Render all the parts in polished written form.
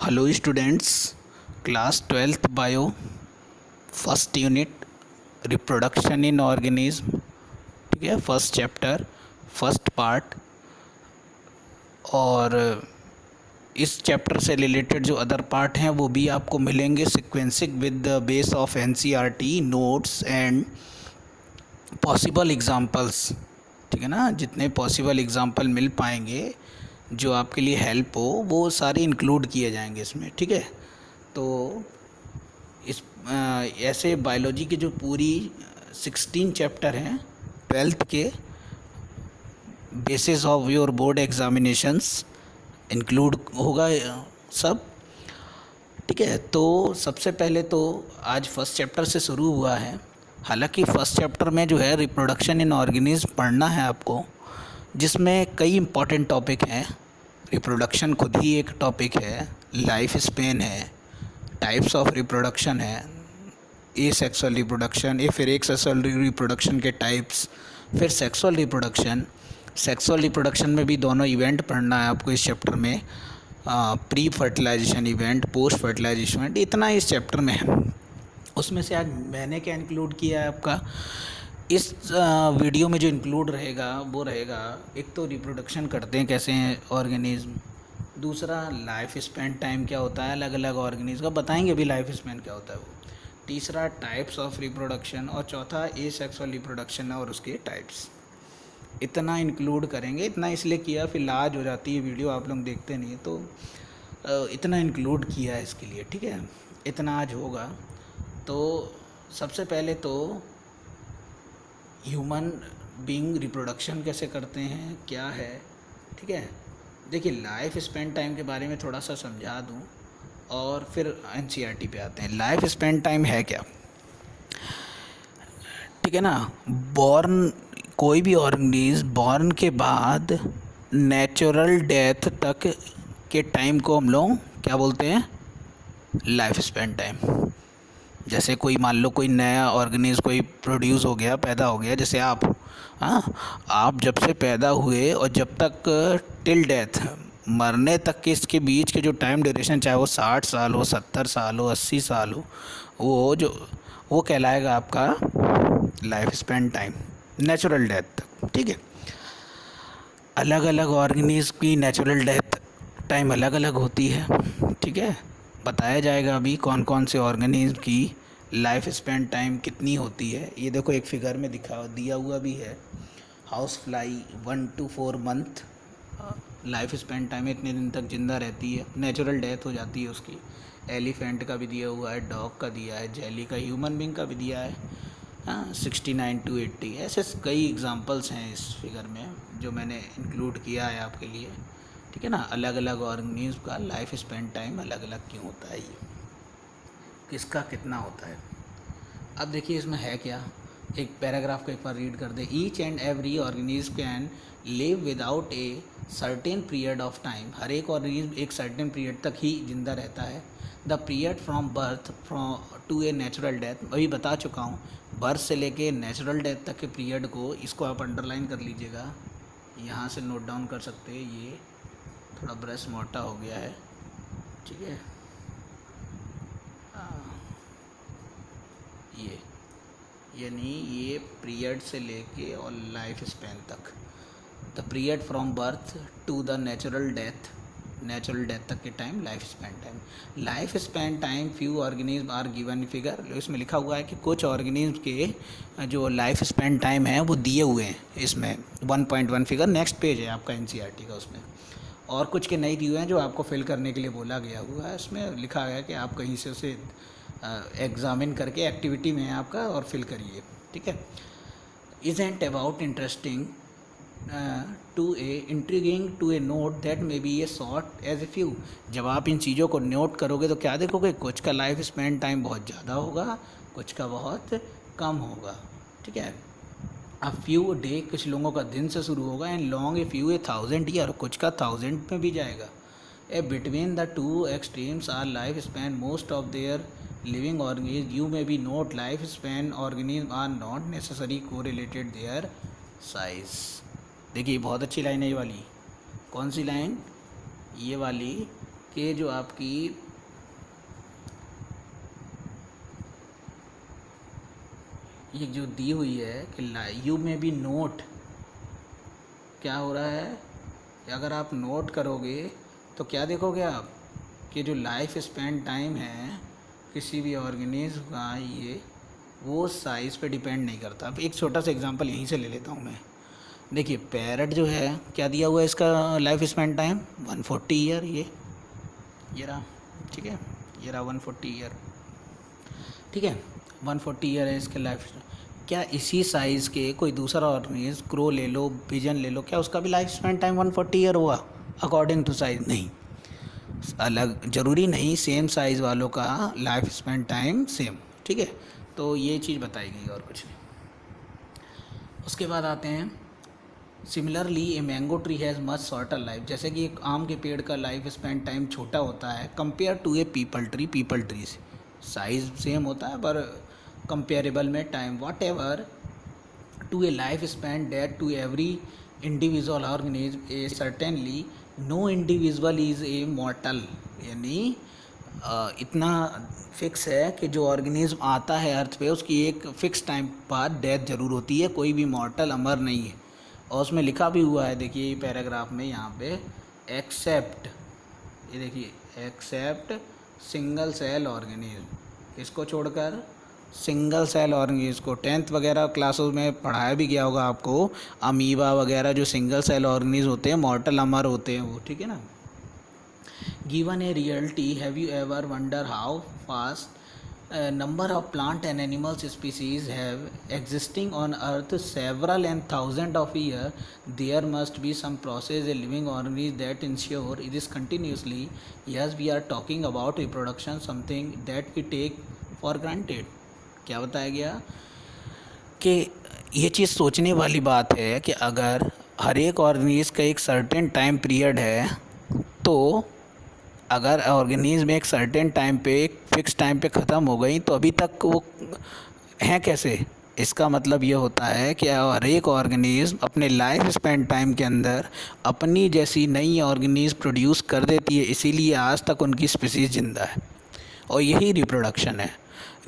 Hello students, class 12th bio, first unit reproduction in organism. ठीक है, first chapter, first part. और इस chapter से रिलेटेड जो अदर पार्ट हैं वो भी आपको मिलेंगे sequencing with the base of NCERT notes and possible examples. ठीक है ना, जितने पॉसिबल एग्जांपल मिल पाएंगे जो आपके लिए हेल्प हो वो सारे इंक्लूड किए जाएंगे इसमें। ठीक है, तो इस ऐसे बायोलॉजी के जो पूरी 16 चैप्टर हैं 12th के, basis of your board examinations include होगा सब। ठीक है, तो सबसे पहले तो आज फर्स्ट चैप्टर से शुरू हुआ है। हालांकि फ़र्स्ट चैप्टर में जो है रिप्रोडक्शन इन ऑर्गेनिज्म पढ़ना है आपको, जिसमें कई इम्पॉर्टेंट टॉपिक हैं। रिप्रोडक्शन खुद ही एक टॉपिक है, लाइफ स्पेन है, टाइप्स ऑफ रिप्रोडक्शन है, ए सेक्सुअल रिप्रोडक्शन, ये फिर एक सेक्सुअल रिप्रोडक्शन के टाइप्स, फिर सेक्सुअल रिप्रोडक्शन में भी दोनों इवेंट पढ़ना है आपको इस चैप्टर में, pre fertilisation event, post fertilisation event, इतना इस चैप्टर में है। उसमें से आज मैंने क्या इंक्लूड किया है आपका इस वीडियो में, जो इंक्लूड रहेगा वो रहेगा, एक तो रिप्रोडक्शन करते हैं कैसे हैं ऑर्गेनिज्म, दूसरा लाइफ स्पेन टाइम क्या होता है अलग अलग ऑर्गेनिज्म का, बताएंगे अभी लाइफ स्पेन क्या होता है वो, तीसरा टाइप्स ऑफ रिप्रोडक्शन, और चौथा ए सेक्सुअल रिप्रोडक्शन है और उसके टाइप्स। इतना इंक्लूड करेंगे। इतना इसलिए किया, फिर लाज हो जाती है वीडियो, आप लोग देखते नहीं, तो इतना इंक्लूड किया है इसके लिए। ठीक है, इतना आज होगा। तो सबसे पहले तो ह्यूमन बीइंग रिप्रोडक्शन कैसे करते हैं, क्या है। ठीक है, देखिए लाइफ स्पेन टाइम के बारे में थोड़ा सा समझा दूं और फिर एनसीईआरटी पे आते हैं। लाइफ स्पेन टाइम है क्या? ठीक है ना, बॉर्न, कोई भी ऑर्गेनिज्म बॉर्न के बाद नेचुरल डेथ तक के टाइम को हम लोग क्या बोलते हैं? Life span time. जैसे कोई मान लो कोई नया ऑर्गेनिज्म कोई प्रोड्यूस हो गया, पैदा हो गया, जैसे आप, हाँ, आप जब से पैदा हुए और जब तक टिल डेथ, मरने तक के इसके बीच के जो टाइम ड्यूरेशन, चाहे वो 60 साल हो, 70 साल हो, 80 साल हो, वो कहलाएगा आपका life span time, natural death तक। ठीक है, अलग अलग ऑर्गेनिज्म की नेचुरल डेथ टाइम अलग अलग होती है। ठीक है, बताया जाएगा अभी कौन कौन से ऑर्गेनिज्म की लाइफ स्पेन टाइम कितनी होती है। ये देखो एक फिगर में दिया हुआ भी है। House fly 1 to 4 month life span time, इतने दिन तक ज़िंदा रहती है, नेचुरल डेथ हो जाती है उसकी। एलिफेंट का भी दिया हुआ है, डॉग का दिया है, जेली का, ह्यूमन बींग का भी दिया है। हाँ, 69 to 80, ऐसे कई एग्जांपल्स हैं इस फिगर में जो मैंने इंक्लूड किया है आपके लिए। ठीक है ना, अलग अलग ऑर्गेनिज्म का लाइफ स्पेन टाइम अलग अलग क्यों होता है, ये किसका कितना होता है। अब देखिए इसमें है क्या, एक पैराग्राफ को एक बार रीड कर दे। Each and every organism can live without a certain period of time, हर एक ऑर्गेनिज्म एक सर्टेन पीरियड तक ही जिंदा रहता है। The period from birth from to a natural death, अभी बता चुका हूँ, बर्थ से लेके नेचुरल डेथ तक के पीरियड को, इसको आप अंडरलाइन कर लीजिएगा, यहाँ से नोट डाउन कर सकते हैं। ये थोड़ा ब्रश मोटा हो गया है, ठीक है, ये यानी ये पीरियड से लेके और लाइफ स्पेन तक, the period from birth to the natural death तक के time life span time. Life span time few organism are given figure, इसमें लिखा हुआ है कि कुछ ऑर्गेनिज्म के जो लाइफ स्पेन टाइम है वो दिए हुए हैं इसमें 1.1 फिगर, नेक्स्ट पेज है आपका एनसीईआरटी का, उसमें और कुछ के नहीं दिए हुए हैं जो आपको फिल करने के लिए बोला गया हुआ है। इसमें लिखा गया है कि आप कहीं से उसे एग्ज़ामिन करके एक्टिविटी में है आपका और फिल करिए। ठीक है, isn't about interesting to a intriguing to a note that may be a short as a few, जब आप इन चीज़ों को नोट करोगे तो क्या देखोगे, कुछ का लाइफ स्पेन टाइम बहुत ज़्यादा होगा, कुछ का बहुत कम होगा। ठीक है, अ फ्यू डे कुछ लोगों का दिन से शुरू होगा, and long a few a 1000 year, कुछ का 1000 में भी जाएगा। A between the two extremes are life span most of their living organism, you may be not life span organism are not necessary को रिलेटेड देयर साइज। देखिए बहुत अच्छी line है ये वाली, कौन सी लाइन, ये वाली, कि जो आपकी ये जो दी हुई है कि यू में बी नोट, क्या हो रहा है, अगर आप नोट करोगे तो क्या देखोगे आप कि जो लाइफ स्पैन टाइम है किसी भी ऑर्गेनिज्म का, ये वो साइज़ पे डिपेंड नहीं करता। अब एक छोटा सा एग्जांपल यहीं से ले लेता हूँ मैं। देखिए पैरट जो है क्या दिया हुआ है इसका लाइफ स्पैन टाइम 140 ईयर, ये रहा, ठीक है, ये रहा 140 ईयर, ठीक है, 140 ईयर है इसके लाइफ। क्या इसी साइज़ के कोई दूसरा ऑर्गेनिज्म, क्रो ले लो, पिजन ले लो, क्या उसका भी लाइफ स्पैन टाइम 140 ईयर हुआ अकॉर्डिंग टू साइज़? नहीं, अलग ज़रूरी नहीं सेम साइज़ वालों का लाइफ स्पैन टाइम सेम, ठीक है। तो ये चीज़ बताई गई और कुछ नहीं। उसके बाद आते हैं similarly a mango tree has much shorter life, जैसे कि एक आम के पेड़ का लाइफ स्पैन टाइम छोटा होता है compare to a peepal tree, peepal tree से साइज़ सेम होता है पर कंपेरेबल में time whatever to a life span date to every individual organism a certainly no individual is a mortal, यानी इतना फिक्स है कि जो ऑर्गेनिज्म आता है अर्थ पे उसकी एक फ़िक्स टाइम बाद डेथ ज़रूर होती है, कोई भी मॉर्टल अमर नहीं है। और उसमें लिखा भी हुआ है, देखिए पैराग्राफ में यहाँ पे, एक्सेप्ट, ये देखिए एक्सेप्ट सिंगल सेल ऑर्गेनिज्म, इसको छोड़कर सिंगल सेल ऑर्गेनिज्म को 10th वगैरह क्लासों में पढ़ाया भी गया होगा आपको, अमीबा वगैरह जो सिंगल सेल ऑर्गेनिज्म होते हैं मॉर्टल अमर होते हैं वो, ठीक है ना। Given a reality, have you ever wonder how fast number of plant and animals species have existing on earth several and thousand of year, there must be some process a living organism that ensure it is continuously, yes we are talking about reproduction, something that we take for granted। क्या बताया गया कि ये चीज़ सोचने वाली बात है कि अगर हर एक ऑर्गेनिज्म का एक सर्टेन टाइम पीरियड है, तो अगर ऑर्गेनिज्म एक सर्टेन टाइम पे एक फिक्स टाइम पे ख़त्म हो गई तो अभी तक वो हैं कैसे? इसका मतलब ये होता है कि हर एक ऑर्गेनिज्म अपने लाइफ स्पैन टाइम के अंदर अपनी जैसी नई ऑर्गेनिज्म प्रोड्यूस कर देती है, इसीलिए आज तक उनकी स्पीसीज़ ज़िंदा है। और यही रिप्रोडक्शन है।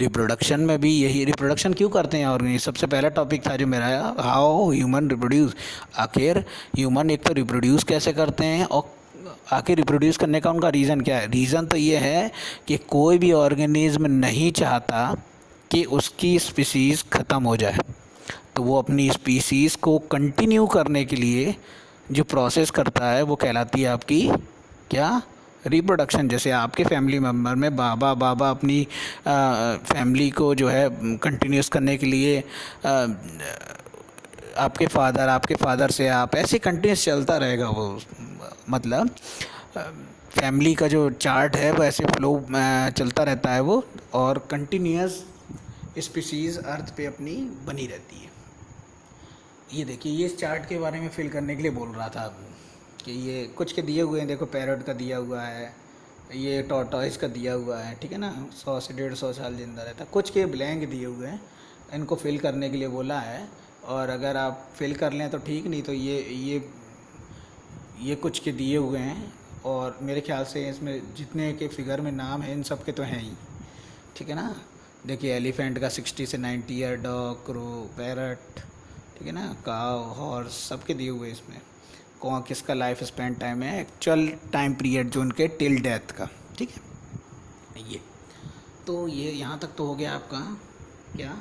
रिप्रोडक्शन में भी यही, रिप्रोडक्शन क्यों करते हैं ऑर्गेनिज्म? सबसे पहला टॉपिक था जो मेरा, हाउ ह्यूमन रिप्रोड्यूस। आखिर ह्यूमन एक तो रिप्रोड्यूस कैसे करते हैं और आखिर रिप्रोड्यूस करने का उनका रीज़न क्या है? रीज़न तो ये है कि कोई भी ऑर्गेनिज्म नहीं चाहता कि उसकी स्पीसीज़ ख़त्म हो जाए, तो वो अपनी स्पीसीज़ को कंटिन्यू करने के लिए जो प्रोसेस करता है वो कहलाती है आपकी क्या? रिप्रोडक्शन। जैसे आपके फैमिली मेम्बर में बाबा अपनी फैमिली को जो है कंटिन्यूस करने के लिए आपके फादर से आप, ऐसे कंटिन्यूस चलता रहेगा वो, मतलब फैमिली का जो चार्ट है वो ऐसे फ्लो चलता रहता है वो, और कंटिन्यूस स्पीसीज़ अर्थ पे अपनी बनी रहती है। ये देखिए, ये इस चार्ट के बारे में फिल करने के लिए बोल रहा था कि ये कुछ के दिए हुए हैं, देखो पैरट का दिया हुआ है, ये टॉर्टॉइस का दिया हुआ है, ठीक है ना, 100 से 150 साल जिंदा रहता है। कुछ के ब्लैंक दिए हुए हैं, इनको फिल करने के लिए बोला है, और अगर आप फिल कर लें तो ठीक, नहीं तो ये कुछ के दिए हुए हैं, और मेरे ख्याल से इसमें जितने के फिगर में नाम है इन सब के तो हैं ही, ठीक है ना। देखिए एलिफेंट का 60 से 90 ईयर, डॉग, क्रो, पैरट, ठीक है ना, काव, हॉर्स, सबके दिए हुए इसमें कौन किसका लाइफ स्पैन टाइम है, एक्चुअल टाइम पीरियड जो उनके टिल डेथ का, ठीक है। ये तो ये यहाँ तक तो हो गया आपका क्या,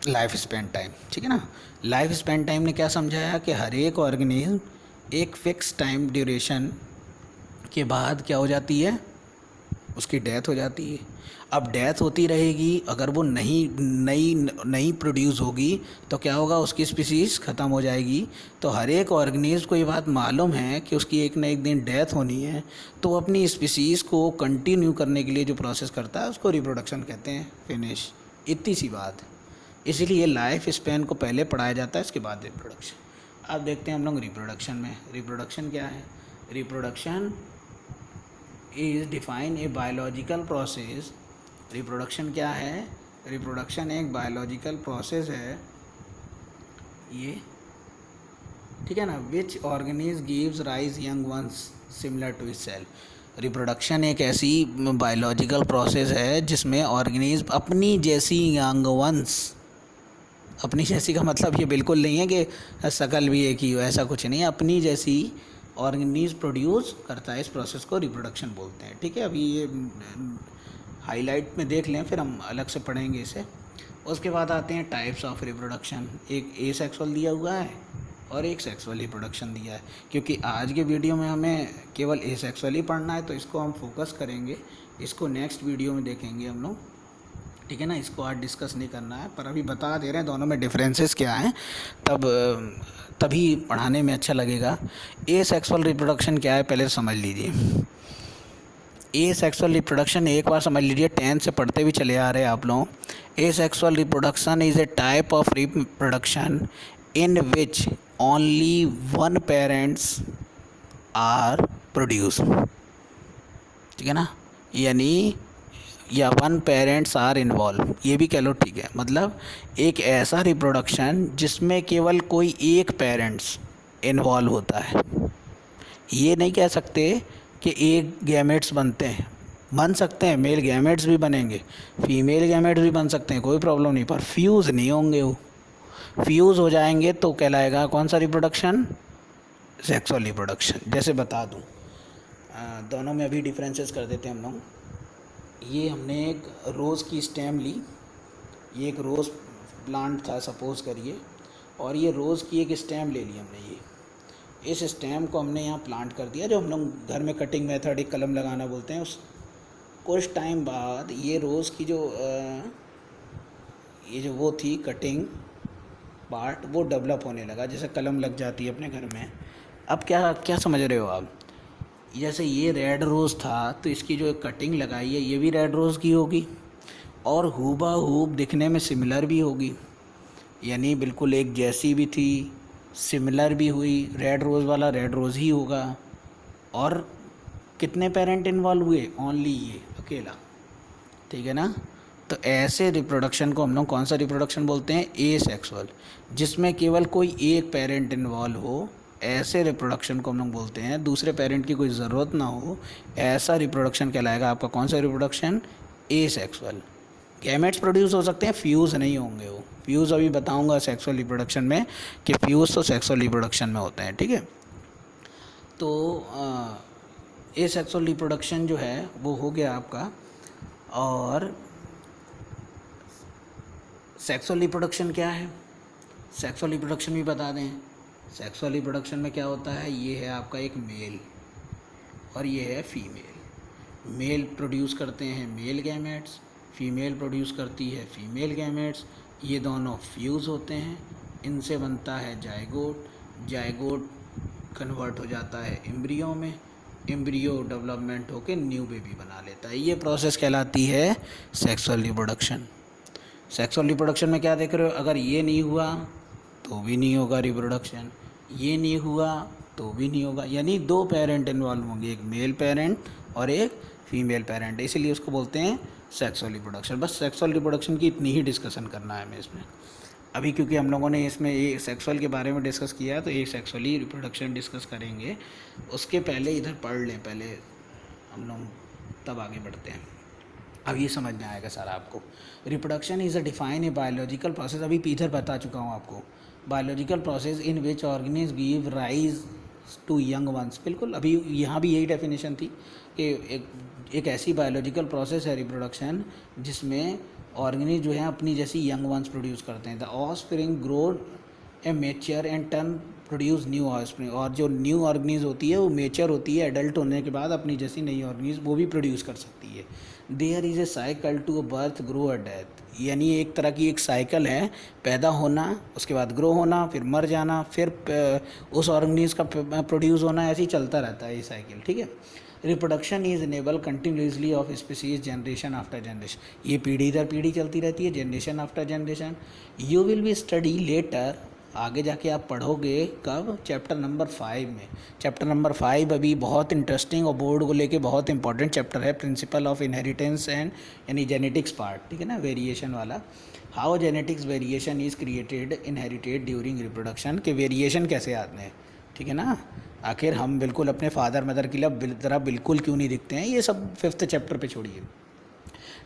लाइफ स्पैन टाइम, ठीक है ना। लाइफ स्पैन टाइम ने क्या समझाया कि हर एक ऑर्गेनिज्म एक फ़िक्स टाइम ड्यूरेशन के बाद क्या हो जाती है, उसकी डेथ हो जाती है। अब डेथ होती रहेगी, अगर वो नई प्रोड्यूस होगी तो क्या होगा, उसकी स्पीसीज़ ख़त्म हो जाएगी। तो हर एक ऑर्गेनिज्म को ये बात मालूम है कि उसकी एक न एक दिन डेथ होनी है, तो वो अपनी स्पीसीज़ को कंटिन्यू करने के लिए जो प्रोसेस करता है उसको रिप्रोडक्शन कहते हैं। फिनिश, इतनी सी बात। इसीलिए लाइफ स्पैन को पहले पढ़ाया जाता है, इसके बाद रिप्रोडक्शन। अब देखते हैं हम लोग रिप्रोडक्शन में। रिप्रोडक्शन क्या है? Reproduction is define a biological process. Reproduction क्या है? रिप्रोडक्शन एक बायोलॉजिकल प्रोसेस है, ये ठीक है ना। Which organism gives rise young ones similar to itself. Reproduction एक ऐसी बायोलॉजिकल प्रोसेस है जिसमें ऑर्गेनिज्म अपनी जैसी यंग वंस, अपनी जैसी का मतलब ये बिल्कुल नहीं है कि शकल भी एक ही हो, ऐसा कुछ नहीं है, अपनी जैसी ऑर्गेनिज्म प्रोड्यूस करता है। इस प्रोसेस को रिप्रोडक्शन बोलते हैं। ठीक है, अभी ये हाईलाइट में देख लें, फिर हम अलग से पढ़ेंगे इसे। उसके बाद आते हैं टाइप्स ऑफ रिप्रोडक्शन। एक ए सेक्सुअल दिया हुआ है और एक सेक्सुअल रिप्रोडक्शन दिया है। क्योंकि आज के वीडियो में हमें केवल ए सेक्सुअल ही पढ़ना है, तो इसको हम फोकस करेंगे, इसको नेक्स्ट वीडियो में देखेंगे हम लोग। ठीक है ना, इसको आज डिस्कस नहीं करना है, पर अभी बता दे रहे हैं दोनों में डिफरेंसेस क्या हैं, तभी पढ़ाने में अच्छा लगेगा। ए सेक्सुअल रिप्रोडक्शन क्या है पहले समझ लीजिए। ए सेक्सुअल रिप्रोडक्शन एक बार समझ लीजिए, 10 से पढ़ते भी चले आ रहे हैं आप लोग। Asexual reproduction is a type of reproduction in which only one parents are produce. ठीक है ना, यानी या वन पेरेंट्स आर इन्वॉल्व, ये भी कह लो। ठीक है, मतलब एक ऐसा रिप्रोडक्शन जिसमें केवल कोई एक पेरेंट्स इन्वॉल्व होता है। ये नहीं कह सकते कि एक गैमेट्स बनते हैं, बन सकते हैं, मेल गैमेट्स भी बनेंगे, फीमेल गैमेट्स भी बन सकते हैं, कोई प्रॉब्लम नहीं, पर फ्यूज़ नहीं होंगे। वो फ्यूज़ हो जाएंगे तो कहलाएगा कौन सा रिप्रोडक्शन? Sexual reproduction. जैसे बता दूं, दोनों में अभी डिफरेंसेस कर देते हैं हम लोग। ये हमने एक रोज़ की स्टेम ली, ये एक रोज़ प्लांट था सपोज़ करिए, और ये रोज़ की एक स्टेम ले ली हमने। ये इस स्टेम को हमने यहाँ प्लांट कर दिया, जो हम लोग घर में कटिंग मेथड, एक कलम लगाना बोलते हैं। उस कुछ टाइम बाद ये रोज़ की जो वो थी कटिंग पार्ट, वो डेवलप होने लगा, जैसे कलम लग जाती है अपने घर में। अब क्या क्या समझ रहे हो आप? जैसे ये रेड रोज़ था, तो इसकी जो एक कटिंग लगाई है ये भी रेड रोज़ की होगी, और हूबहूब दिखने में सिमिलर भी होगी, यानी बिल्कुल एक जैसी भी थी, सिमिलर भी हुई। रेड रोज़ वाला रेड रोज़ ही होगा। और कितने पेरेंट इन्वॉल्व हुए? ओनली ये अकेला। ठीक है ना, तो ऐसे रिप्रोडक्शन को हम लोग कौन सा रिप्रोडक्शन बोलते हैं? ए सेक्सुअल, जिसमें केवल कोई एक पेरेंट इन्वॉल्व हो, ऐसे रिप्रोडक्शन को हम लोग बोलते हैं। दूसरे पेरेंट की कोई ज़रूरत ना हो, ऐसा रिप्रोडक्शन कहलाएगा आपका कौन सा रिप्रोडक्शन? ए सेक्सुअल। गैमेट्स प्रोड्यूस हो सकते हैं, फ्यूज़ नहीं होंगे। वो फ्यूज़ अभी बताऊंगा सेक्सुअल रिप्रोडक्शन में, कि फ्यूज़ तो सेक्सुअल रिप्रोडक्शन में होते हैं। ठीक है, तो ए सेक्सुअल रिप्रोडक्शन जो है वो हो गया आपका। और सेक्सुअल रिप्रोडक्शन क्या है? सेक्सुअल रिप्रोडक्शन भी बता दें। सेक्सुअल रिप्रोडक्शन में क्या होता है? ये है आपका एक मेल और ये है फीमेल। मेल प्रोड्यूस करते हैं मेल गैमेट्स, फीमेल प्रोड्यूस करती है फीमेल गैमेट्स। ये दोनों फ्यूज़ होते हैं, इनसे बनता है जायगोट। जायगोट कन्वर्ट हो जाता है एम्ब्रियो में, एम्ब्रियो डेवलपमेंट होकर न्यू बेबी बना लेता है। ये प्रोसेस कहलाती है सेक्सुअल रिप्रोडक्शन। सेक्सुअल रिप्रोडक्शन में क्या देख रहे हो? अगर ये नहीं हुआ तो भी नहीं होगा रिप्रोडक्शन, ये नहीं हुआ तो भी नहीं होगा, यानी दो पेरेंट इन्वॉल्व होंगे, एक मेल पेरेंट और एक फीमेल पेरेंट, इसीलिए उसको बोलते हैं सेक्सुअल रिप्रोडक्शन। बस सेक्सुअल रिप्रोडक्शन की इतनी ही डिस्कशन करना है हमें इसमें अभी, क्योंकि हम लोगों ने इसमें एक सेक्सुअल के बारे में डिस्कस किया, तो एक सेक्सुअली रिप्रोडक्शन डिस्कस करेंगे। उसके पहले इधर पढ़ लें, पहले हम लोग तब आगे बढ़ते हैं। अब ये समझ में आएगा सारा आपको। Reproduction is a define a biological process, अभी इधर बता चुका हूँ आपको। Biological process in which organism give rise to young ones. बिल्कुल, अभी यहाँ भी यही डेफिनेशन थी कि एक ऐसी बायोलॉजिकल प्रोसेस है रिप्रोडक्शन जिसमें ऑर्गेनिज्म जो है अपनी जैसी यंग वंस प्रोड्यूस करते हैं। The offspring grow a mature and turn produce new offspring, और जो न्यू ऑर्गेनिज्म होती है वो मेच्योर होती है, एडल्ट होने के बाद अपनी जैसी नई ऑर्गेनिज्म वो भी प्रोड्यूस कर सकती है। There is a cycle to birth grow और डेथ, यानी एक तरह की एक साइकिल है, पैदा होना, उसके बाद ग्रो होना, फिर मर जाना, फिर उस ऑर्गेनिज्म का प्रोड्यूस होना, ऐसे ही चलता रहता है ये साइकिल। ठीक है, reproduction is enable continuously of species generation after generation, ये पीढ़ी दर पीढ़ी चलती रहती है, generation after generation. You will be study letter आगे जाके आप पढ़ोगे कब, चैप्टर नंबर 5 में। चैप्टर नंबर 5 अभी बहुत इंटरेस्टिंग और बोर्ड को लेके बहुत इंपॉर्टेंट चैप्टर है, प्रिंसिपल ऑफ इनहेरिटेंस एंड यानी जेनेटिक्स पार्ट, ठीक है ना, वेरिएशन वाला। How genetics variation is created inherited during reproduction, के वेरिएशन कैसे आते हैं, ठीक है ना। आखिर हम बिल्कुल अपने फादर मदर की तरह बिल्कुल क्यों नहीं दिखते हैं, ये सब 5th चैप्टर पे छोड़िए।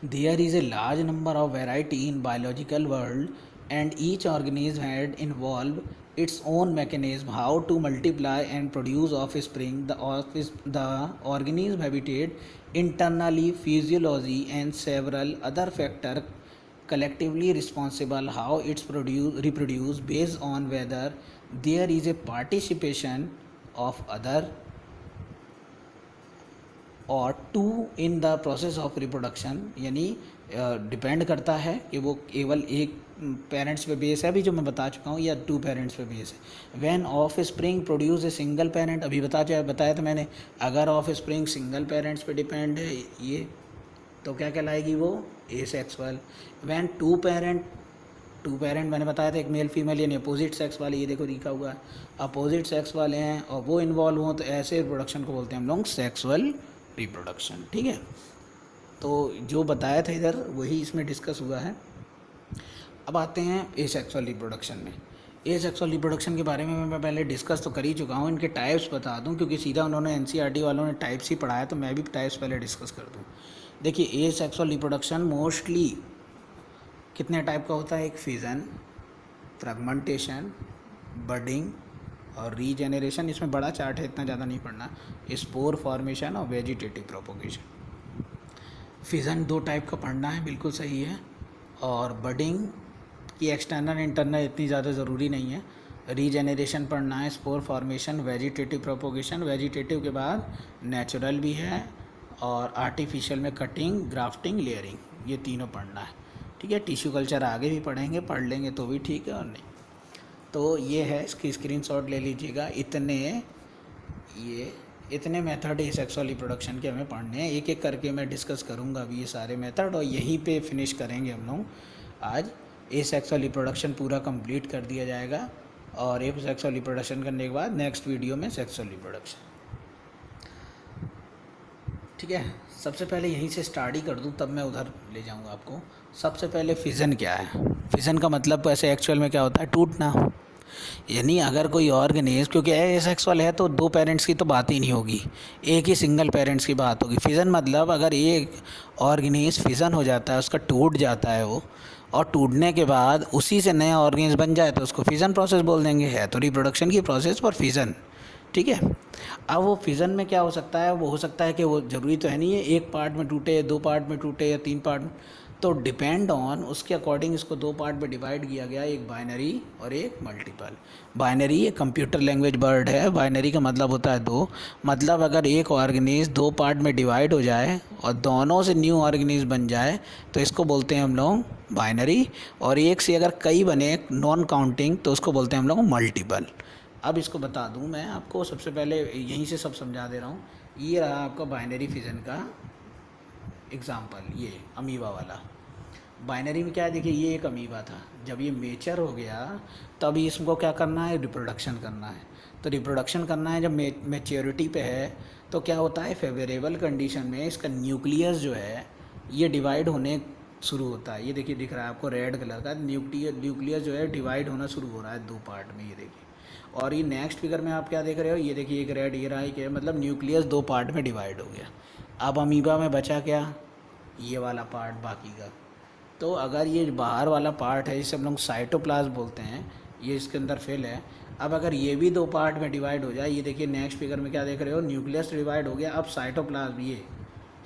There is a large number of variety in biological world, and each organism had involved its own mechanism how to multiply and produce offspring. The organism habitat, internally physiology and several other factors collectively responsible how it's reproduce based on whether there is a participation of other और too in the process of reproduction, यानी depend करता है कि वो केवल एक parents पे base है, अभी जो मैं बता चुका हूँ, या 2 पेरेंट्स पे बेस है। When of spring produce a single parent, अभी बताया था मैंने, अगर ऑफ स्प्रिंग सिंगल पेरेंट्स पे डिपेंड है ये, तो क्या कहलाएगी वो, एसेक्सुअल। व्हेन टू पेरेंट मैंने बताया था, एक मेल फीमेल यानी अपोजिट सेक्स वाले, ये देखो लिखा हुआ है अपोजिट सेक्स वाले हैं और वो इन्वॉल्व हों, तो ऐसे रिप्रोडक्शन को बोलते हैं हम लोग सेक्सुअल रिप्रोडक्शन, ठीक है। तो जो बताया था इधर वही इसमें डिस्कस हुआ है। अब आते हैं एसेक्सुअल रिप्रोडक्शन में। एसेक्सुअल रिप्रोडक्शन के बारे में मैं पहले डिस्कस तो कर ही चुका हूँ, इनके टाइप्स बता दूँ, क्योंकि सीधा उन्होंने एनसीईआरटी वालों ने टाइप्स ही पढ़ाया, तो मैं भी टाइप्स पहले डिस्कस कर दूँ। देखिए, एसेक्सुअल रिप्रोडक्शन मोस्टली कितने टाइप का होता है, एक फिजन, फ्रेगमेंटेशन, बडिंग और रीजेनरेशन। इसमें बड़ा चार्ट है, इतना ज़्यादा नहीं पढ़ना। स्पोर फॉर्मेशन और वेजिटेटिव प्रोपोगेशन। फिजन 2 टाइप का पढ़ना है, बिल्कुल सही है। और बडिंग की एक्सटर्नल इंटरनल इतनी ज़्यादा ज़रूरी नहीं है। रीजेनरेशन पढ़ना है, spore formation, vegetative propagation. Vegetative के बाद नेचुरल भी है और आर्टिफिशियल में कटिंग, ग्राफ्टिंग, लेयरिंग, ये तीनों पढ़ना है, ठीक है। टिश्यू कल्चर आगे भी पढ़ेंगे, पढ़ लेंगे तो भी ठीक है, और नहीं तो ये है, इसकी स्क्रीनशॉट ले लीजिएगा। इतने मेथड एसेक्सुअल रिप्रोडक्शन के हमें पढ़ने हैं, एक एक करके मैं डिस्कस करूँगा अभी ये सारे मेथड, और यहीं पे फिनिश करेंगे हम लोग आज। एसेक्सुअल रिप्रोडक्शन पूरा कंप्लीट कर दिया जाएगा, और एसेक्सुअल रिप्रोडक्शन करने के बाद नेक्स्ट वीडियो में सेक्सुअल रिप्रोडक्शन, ठीक है। सबसे पहले यहीं से स्टार्ट ही कर दूँ, तब मैं उधर ले जाऊँगा आपको। सबसे पहले फिज़न क्या है। फिज़न का मतलब ऐसे एक्चुअल में क्या होता है, टूटना। यानी अगर कोई ऑर्गेनिज्म, क्योंकि एसेक्सुअल है तो 2 पेरेंट्स की तो बात ही नहीं होगी, एक ही सिंगल पेरेंट्स की बात होगी। फिज़न मतलब अगर एक ऑर्गेनिज्म फिज़न हो जाता है, उसका टूट जाता है वो, और टूटने के बाद उसी से नया ऑर्गेनिज्म बन जाए, तो उसको फिज़न प्रोसेस बोल देंगे। है तो रिप्रोडक्शन की प्रोसेस पर फिज़न, ठीक है। अब वो फिज़न में क्या हो सकता है, वो हो सकता है कि वो ज़रूरी तो है नहीं है एक पार्ट में टूटे, 2 पार्ट में टूटे या 3 पार्ट में, तो डिपेंड ऑन उसके अकॉर्डिंग इसको 2 पार्ट में डिवाइड किया गया, एक बाइनरी और एक मल्टीपल। बाइनरी एक कंप्यूटर लैंग्वेज वर्ड है। बाइनरी का मतलब होता है 2, मतलब अगर एक ऑर्गेनिज्म 2 पार्ट में डिवाइड हो जाए और दोनों से न्यू ऑर्गेनिज्म बन जाए, तो इसको बोलते हैं हम लोग बाइनरी। और एक से अगर कई बने नॉन काउंटिंग, तो उसको बोलते हैं हम लोग मल्टीपल। अब इसको बता दूं मैं आपको, सबसे पहले यहीं से सब समझा दे रहा हूँ। ये रहा आपका बाइनरी फिज़न का एग्ज़ाम्पल, ये अमीबा वाला। बाइनरी में क्या है, देखिए ये एक अमीबा था, जब ये मेचर हो गया तब इसको क्या करना है, रिप्रोडक्शन करना है। तो रिप्रोडक्शन करना है जब मेच्योरिटी पे है, तो क्या होता है, फेवरेबल कंडीशन में इसका न्यूक्लियस जो है ये डिवाइड होने शुरू होता है। ये देखिए दिख रहा है आपको रेड कलर का, न्यूक्लियस जो है डिवाइड होना शुरू हो रहा है 2 पार्ट में, ये देखिए। और ये नेक्स्ट फिगर में आप क्या देख रहे हो, ये देखिए एक रेड, ये रहा है कि मतलब न्यूक्लियस 2 पार्ट में डिवाइड हो गया। अब अमीबा में बचा क्या, ये वाला पार्ट बाकी का। तो अगर ये बाहर वाला पार्ट है, जिसे हम लोग साइटोप्लाज्म बोलते हैं, ये इसके अंदर फिल है। अब अगर ये भी 2 पार्ट में डिवाइड हो जाए, ये देखिए नेक्स्ट फिगर में क्या देख रहे हो, न्यूक्लियस डिवाइड हो गया। अब साइटोप्लाज्म, ये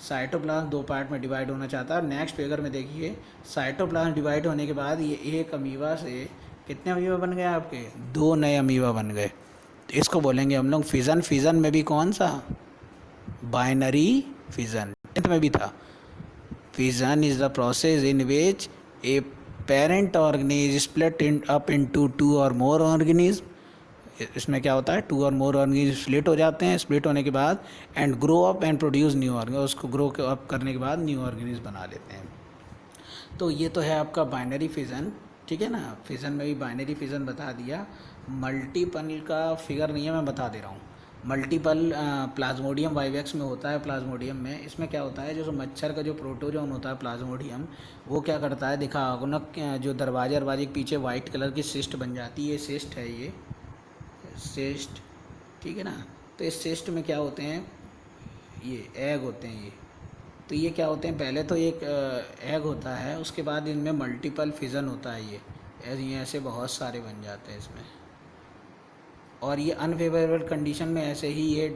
साइटोप्लाज्म 2 पार्ट में डिवाइड होना चाहता है। नेक्स्ट फिगर में देखिए साइटोप्लाज्म डिवाइड होने के बाद ये एक अमीबा से कितने अमीबा बन गए आपके, 2 नए अमीबा बन गए। तो इसको बोलेंगे हम लोग फिज़न। फिज़न में भी कौन सा, बाइनरी फिज़न, 10th में भी था। Fission is the process in which a parent organism split up into 2 और मोर ऑर्गेनिज्म। इसमें क्या होता है, 2 और मोर ऑर्गेनिज्म स्प्लिट हो जाते हैं। स्प्लिट होने के बाद and grow up and produce new organism, उसको ग्रो अप करने के बाद न्यू ऑर्गेनिज्म बना लेते हैं। तो ये तो है आपका बाइनरी फिज़न। ठीक है ना। फिजन में भी बाइनरी फिजन बता दिया। मल्टीपल का फिगर नहीं है, मैं बता दे रहा हूँ। मल्टीपल प्लाज्मोडियम वाइवेक्स में होता है। प्लाज्मोडियम में इसमें क्या होता है, जो मच्छर का जो प्रोटोजोन होता है प्लाज्मोडियम, वो क्या करता है, दिखा होगा ना, जो दरवाजे के पीछे वाइट कलर की सिस्ट बन जाती है, ये सिस्ट है, ये सिस्ट, ठीक है ना। तो इस सिस्ट में क्या होते हैं, ये एग होते हैं ये। तो ये क्या होते हैं, पहले तो एक एग होता है, उसके बाद इनमें मल्टीपल फिज़न होता है, ये ऐसे बहुत सारे बन जाते हैं इसमें। और ये अनफेवरेबल कंडीशन में ऐसे ही ये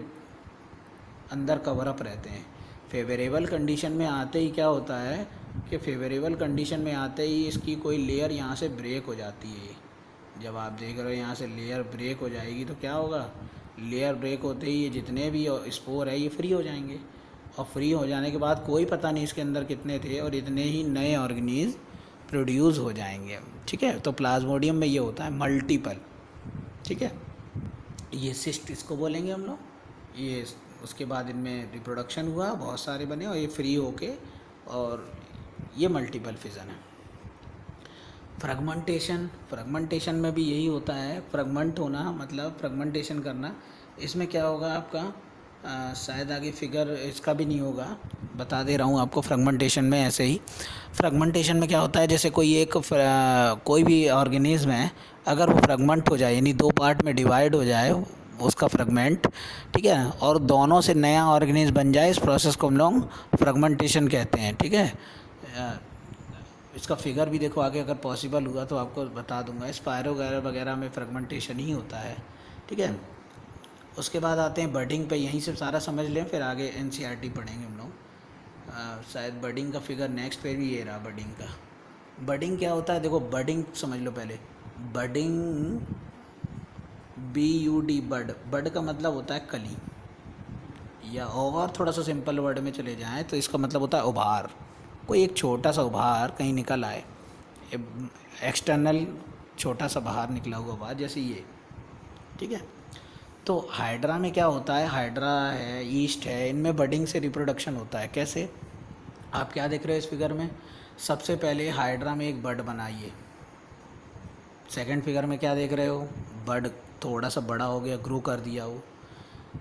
अंदर कवर अप रहते हैं। फेवरेबल कंडीशन में आते ही क्या होता है कि फेवरेबल कंडीशन में आते ही इसकी कोई लेयर यहाँ से ब्रेक हो जाती है। जब आप देख रहे हो यहाँ से लेयर ब्रेक हो जाएगी तो क्या होगा, लेयर ब्रेक होते ही ये जितने भी स्पोर है ये फ्री हो जाएंगे। और फ्री हो जाने के बाद कोई पता नहीं इसके अंदर कितने थे, और इतने ही नए ऑर्गेनिज प्रोड्यूस हो जाएंगे। ठीक है, तो प्लाज्मोडियम में ये होता है मल्टीपल। ठीक है, ये सिस्ट इसको बोलेंगे हम लोग। ये उसके बाद इनमें रिप्रोडक्शन हुआ, बहुत सारे बने और ये फ्री होके, और ये मल्टीपल फिजन है। फ्रेगमेंटेशन में भी यही होता है। फ्रेगमेंट होना मतलब फ्रेगमेंटेशन करना। इसमें क्या होगा आपका, शायद आगे फिगर इसका भी नहीं होगा, बता दे रहा हूँ आपको। फ्रेगमेंटेशन में ऐसे ही, फ्रेगमेंटेशन में क्या होता है, जैसे कोई भी ऑर्गेनिज्म है, अगर वो फ्रेगमेंट हो जाए यानी दो पार्ट में डिवाइड हो जाए उसका फ्रेगमेंट, ठीक है, और दोनों से नया ऑर्गेनिज्म बन जाए, इस प्रोसेस को हम लोग फ्रेगमेंटेशन कहते हैं। ठीक है, इसका फिगर भी देखो आगे, अगर पॉसिबल हुआ तो आपको बता दूंगा। स्पायरो वगैरह में फ्रेगमेंटेशन ही होता है। ठीक है, उसके बाद आते हैं बडिंग पे। यहीं से सारा समझ लें, फिर आगे एनसीईआरटी पढ़ेंगे हम लोग। शायद बडिंग का फिगर नेक्स्ट पे भी ये रहा। बडिंग का, बडिंग क्या होता है, देखो बडिंग समझ लो पहले। बडिंग, BUD, बड का मतलब होता है कली, या और थोड़ा सा सिंपल वर्ड में चले जाएं तो इसका मतलब होता है उभार। कोई एक छोटा सा उभार कहीं निकल आए, एक्सटर्नल छोटा सा बाहर निकला हुआ उभार, जैसे ये। ठीक है, तो हाइड्रा में क्या होता है, हाइड्रा है, ईस्ट है, इनमें बडिंग से रिप्रोडक्शन होता है। कैसे, आप क्या देख रहे हो इस फिगर में, सबसे पहले हाइड्रा में एक बड बनाइए। सेकंड फिगर में क्या देख रहे हो, बड थोड़ा सा बड़ा हो गया, ग्रो कर दिया वो।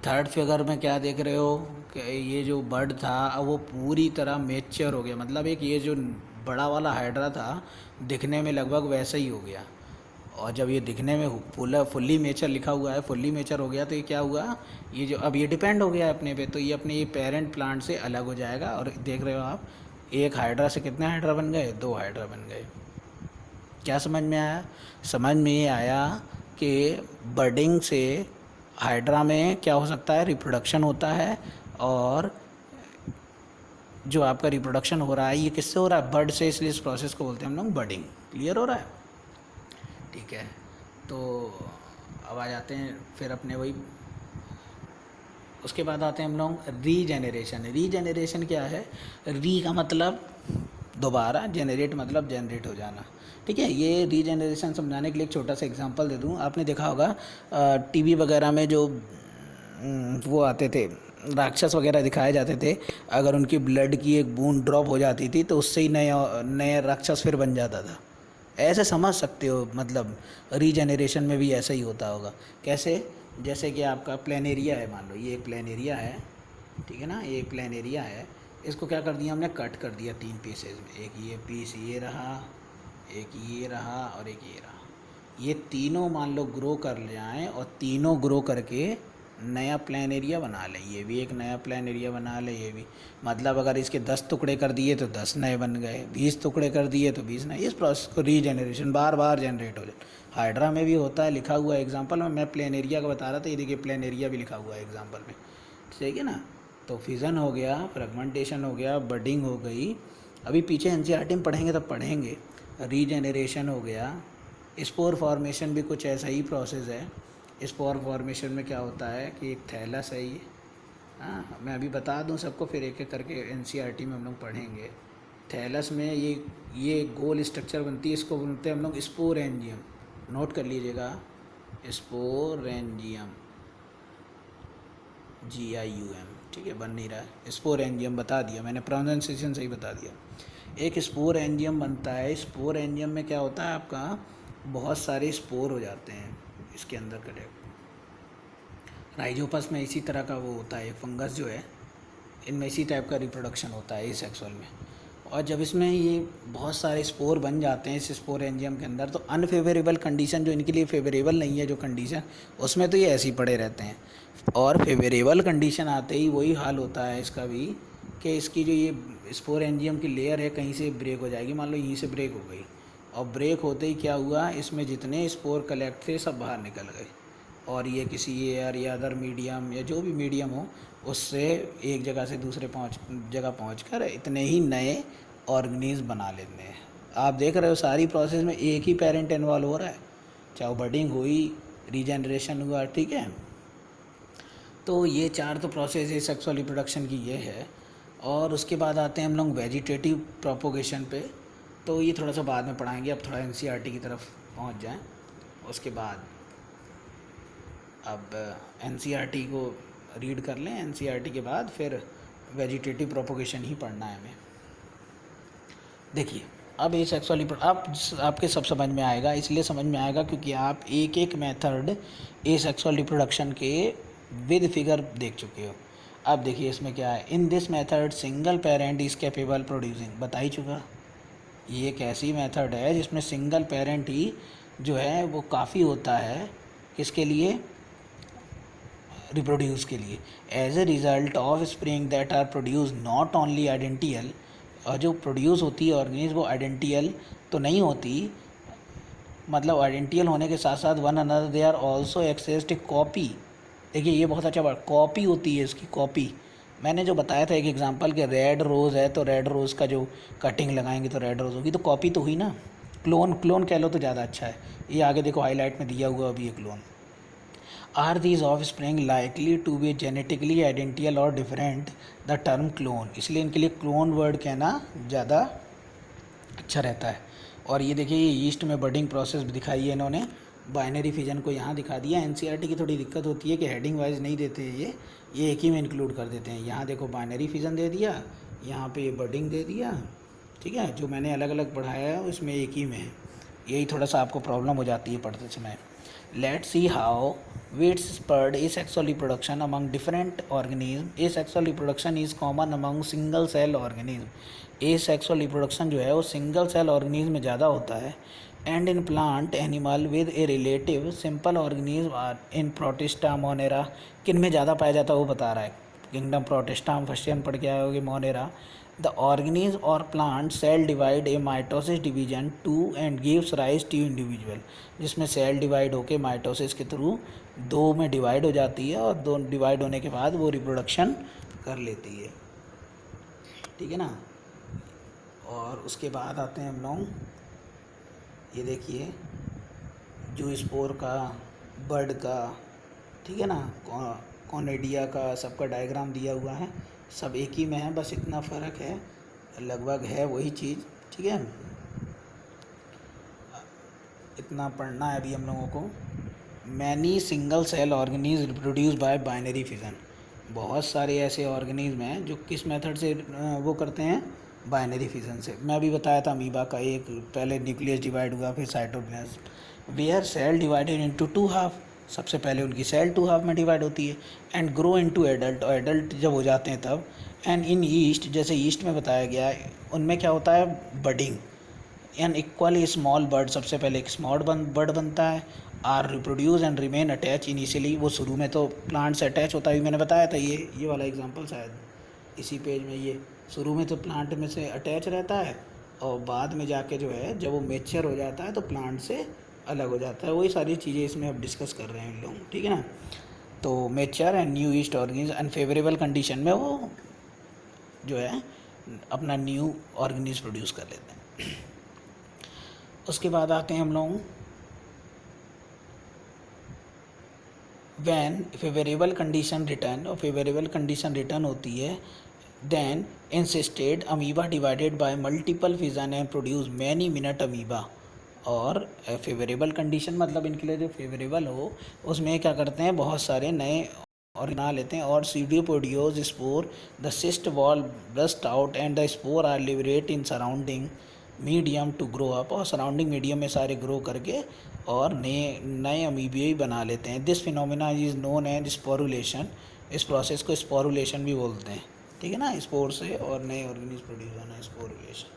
थर्ड फिगर में क्या देख रहे हो कि ये जो बड था वो पूरी तरह मेच्योर हो गया, मतलब एक ये जो बड़ा वाला हाइड्रा था दिखने में लगभग वैसा ही हो गया। और जब ये दिखने में फुल्ली मेचर लिखा हुआ है, फुल्ली मेचर हो गया, तो ये क्या हुआ, ये जो अब ये डिपेंड हो गया अपने पे, तो ये अपने ये पेरेंट प्लांट से अलग हो जाएगा। और देख रहे हो आप, एक हाइड्रा से कितने हाइड्रा बन गए, 2 हाइड्रा बन गए। क्या समझ में आया, समझ में ये आया कि बडिंग से हाइड्रा में क्या हो सकता है, रिप्रोडक्शन होता है। और जो आपका रिप्रोडक्शन हो रहा है ये किससे हो रहा है, बड से, इसलिए इस प्रोसेस को बोलते हैं हम लोग बडिंग। क्लियर हो रहा है, ठीक है। तो अब आ जाते हैं फिर अपने वही, उसके बाद आते हैं हम लोग रीजेनरेशन। रीजेनरेशन क्या है, री का मतलब दोबारा, जेनरेट मतलब जनरेट हो जाना। ठीक है, ये रीजेनरेशन समझाने के लिए एक छोटा सा एग्जांपल दे दूँ। आपने देखा होगा टीवी वगैरह में जो वो आते थे, राक्षस वगैरह दिखाए जाते थे, अगर उनकी ब्लड की एक बूंद ड्रॉप हो जाती थी तो उससे ही नया राक्षस फिर बन जाता था। ऐसे समझ सकते हो, मतलब रीजेनरेशन में भी ऐसा ही होता होगा। कैसे, जैसे कि आपका प्लेन एरिया है, मान लो ये एक प्लेन एरिया है, ठीक है ना, ये एक प्लेन एरिया है। इसको क्या कर दिया हमने, कट कर दिया 3 पीसेज में। एक ये पीस ये रहा, एक ये रहा, और एक ये रहा। ये तीनों मान लो ग्रो कर जाएँ, और तीनों ग्रो करके नया प्लेन एरिया बना ले। ये भी एक नया प्लेन एरिया बना ले, ये भी। मतलब अगर इसके 10 टुकड़े कर दिए तो 10 नए बन गए, 20 टुकड़े कर दिए तो 20 नए। इस प्रोसेस को रीजेनरेशन, बार बार जनरेट हो जाए। हाइड्रा में भी होता है, लिखा हुआ है एग्जाम्पल में। मैं प्लेन एरिया का बता रहा था, ये देखिए प्लेन एरिया भी लिखा हुआ है एग्जाम्पल में। ठीक है ना, तो फिजन हो गया, फ्रेगमेंटेशन हो गया, बडिंग हो गई। अभी पीछे एनसीईआरटी में पढ़ेंगे तब पढ़ेंगे। रीजेनरेशन हो गया। स्पोर फॉर्मेशन भी कुछ ऐसा ही प्रोसेस है। स्पोर फॉर्मेशन में क्या होता है कि एक थैलस है ये, हाँ मैं अभी बता दूं सबको, फिर एक एक करके एनसीईआरटी में हम लोग पढ़ेंगे। थैलस में ये गोल स्ट्रक्चर बनती है, इसको बोलते हैं हम लोग स्पोरेंजियम। नोट कर लीजिएगा, स्पोरेंजियम, GIUM। ठीक है, बन नहीं रहा है, स्पोरेंजियम बता दिया मैंने, प्रोनाउंसिएशन सही बता दिया। एक स्पोर एंजियम बनता है। स्पोर एंजियम में क्या होता है आपका, बहुत सारे स्पोर हो जाते हैं इसके अंदर करेक्ट। राइजोपस में इसी तरह का वो होता है, फंगस जो है इनमें इसी टाइप का रिप्रोडक्शन होता है एसेक्सुअल में। और जब इसमें ये बहुत सारे स्पोर बन जाते हैं इस स्पोर एंजियम के अंदर, तो अनफेवरेबल कंडीशन जो इनके लिए फेवरेबल नहीं है जो कंडीशन, उसमें तो ये ऐसे ही पड़े रहते हैं। और फेवरेबल कंडीशन आते ही वही हाल होता है इसका भी, कि इसकी जो ये स्पोर एंजियम की लेयर है कहीं से ब्रेक हो जाएगी। मान लो यहीं से ब्रेक हो गई, और ब्रेक होते ही क्या हुआ, इसमें जितने स्पोर कलेक्ट थे सब बाहर निकल गए, और ये किसी एयर या अदर मीडियम या जो भी मीडियम हो उससे एक जगह से दूसरे जगह पहुँच कर इतने ही नए ऑर्गेनिज्म बना लेते हैं। आप देख रहे हो सारी प्रोसेस में एक ही पेरेंट इन्वॉल्व हो रहा है, चाहे वो बडिंग हुई, रीजनरेशन हुआ, ठीक है। तो ये चार तो प्रोसेस है सेक्सुअल रिप्रोडक्शन की, ये है। और उसके बाद आते हैं हम लोग वेजिटेटिव प्रोपोगेशन पे, तो ये थोड़ा सा बाद में पढ़ाएंगे। अब थोड़ा एनसीईआरटी की तरफ पहुंच जाएं। उसके बाद अब एनसीईआरटी को रीड कर लें, एनसीईआरटी के बाद फिर वेजिटेटिव प्रोपोगेशन ही पढ़ना है हमें। देखिए अब ये सेक्सुअल आपके सब समझ में आएगा, इसलिए समझ में आएगा क्योंकि आप एक एक मेथड ए सेक्सुअल रिप्रोडक्शन के विद फिगर देख चुके हो। अब देखिए इसमें क्या है, in this method single parent is capable producing, बता ही चुका। ये एक ऐसी मेथड है जिसमें सिंगल पेरेंट ही जो है वो काफ़ी होता है, किसके लिए, रिप्रोड्यूस के लिए। As a result offspring that are produce not only identical, और जो प्रोड्यूस होती है ऑर्गेनिज्म वो आइडेंटियल तो नहीं होती, मतलब आइडेंटियल होने के साथ साथ one another they are also exact a copy. देखिए ये बहुत अच्छा वर्ड, कॉपी होती है इसकी, कॉपी। मैंने जो बताया था एक एग्जांपल के रेड रोज़ है तो रेड रोज़ का जो कटिंग लगाएंगे तो रेड रोज़ होगी, तो कॉपी तो हुई ना। क्लोन कह लो तो ज़्यादा अच्छा है। ये आगे देखो हाईलाइट में दिया हुआ अभी ये clone. Are these offspring likely to be genetically identical or different, the term clone, इसलिए इनके लिए क्लोन वर्ड कहना ज़्यादा अच्छा रहता है। और ये देखिए ये ईस्ट में बडिंग प्रोसेस दिखाई है इन्होंने, बाइनरी फिजन को यहाँ दिखा दिया। एनसीईआरटी की थोड़ी दिक्कत होती है कि हेडिंग वाइज नहीं देते हैं, ये एक ही में इंक्लूड कर देते हैं। यहाँ देखो बाइनरी फिजन दे दिया, यहाँ पे ये बडिंग दे दिया, ठीक है। जो मैंने अलग अलग पढ़ाया है उसमें एक ही में है, यही थोड़ा सा आपको प्रॉब्लम हो जाती है पढ़ते समय। Let's see how widespread asexual reproduction among different organisms. Asexual reproduction is common among single cell organism. asexual reproduction जो है वो single cell organism में ज़्यादा होता है, and in plant animal with a relative simple organism are in Protista monera. किन में ज़्यादा पाया जाता है वो बता रहा है, किंगडम प्रोटिस्टा हम फर्स्ट ईयर पढ़ के आए होंगे, Monera. The organism or plant cell divide a mitosis division to and gives rise to individual, जिसमें सेल डिवाइड होके माइटोसिस के थ्रू दो में डिवाइड हो जाती है, और दो डिवाइड होने के बाद वो रिप्रोडक्शन कर लेती है, ठीक है ना। और उसके बाद आते हैं हम लोग, ये देखिए जो स्पोर का, बर्ड का, ठीक है ना, कॉनेडिया का, सबका डायग्राम दिया हुआ है, सब एक ही में है, बस इतना फ़र्क है, लगभग है वही चीज़, ठीक है। इतना पढ़ना है अभी हम लोगों को। Many single cell organism reproduce by binary fission, बहुत सारे ऐसे ऑर्गेनिज्म हैं जो किस मेथड से वो करते हैं, बाइनरी फिजन से। मैं अभी बताया था अमीबा का, एक पहले न्यूक्लियस डिवाइड हुआ फिर cytoplasm, where cell divided into two half, सबसे पहले उनकी सेल टू हाफ में डिवाइड होती है, एंड ग्रो इनटू एडल्ट, और एडल्ट जब हो जाते हैं तब, एंड इन ईस्ट, जैसे ईस्ट में बताया गया है, उनमें क्या होता है, budding. An equally small bud, सबसे पहले एक स्मॉल बर्ड बनता है, are reproduce and remain attach initially, वो शुरू में तो प्लांट से अटैच होता है, मैंने बताया था ये वाला एग्जांपल शायद इसी पेज में, ये शुरू में तो प्लांट में से अटैच रहता है, और बाद में जाके जो है जब वो मेच्योर हो जाता है तो प्लांट से अलग हो जाता है। वही सारी चीज़ें इसमें अब डिस्कस कर रहे हैं लोग, ठीक है ना। तो mature and new east organism unfavourable condition में वो जो है अपना न्यू ऑर्गेनिज्म प्रोड्यूस कर लेते हैं। उसके बाद आते हैं हम लोग, वैन फेवरेबल कंडीशन रिटर्न, और फेवरेबल कंडीशन रिटर्न होती है, then encysted amoeba divided by multiple fission and produce many minute amoeba. और फेवरेबल कंडीशन मतलब इनके लिए जो फेवरेबल हो उसमें क्या करते हैं, बहुत सारे नए और बना लेते हैं। और सीडियोपोडियोज spore, the cyst wall burst out and the spore are liberate in surrounding medium to grow up, और सराउंडिंग मीडियम में सारे ग्रो करके और नए नए अमीबिया बना लेते हैं। This phenomena is known as sporulation, इस प्रोसेस को स्पोरुलेशन भी बोलते हैं। ठीक है ना, स्पोर से और नए ऑर्गेनिज प्रोड्यूस होना, स्पोरुलेशन।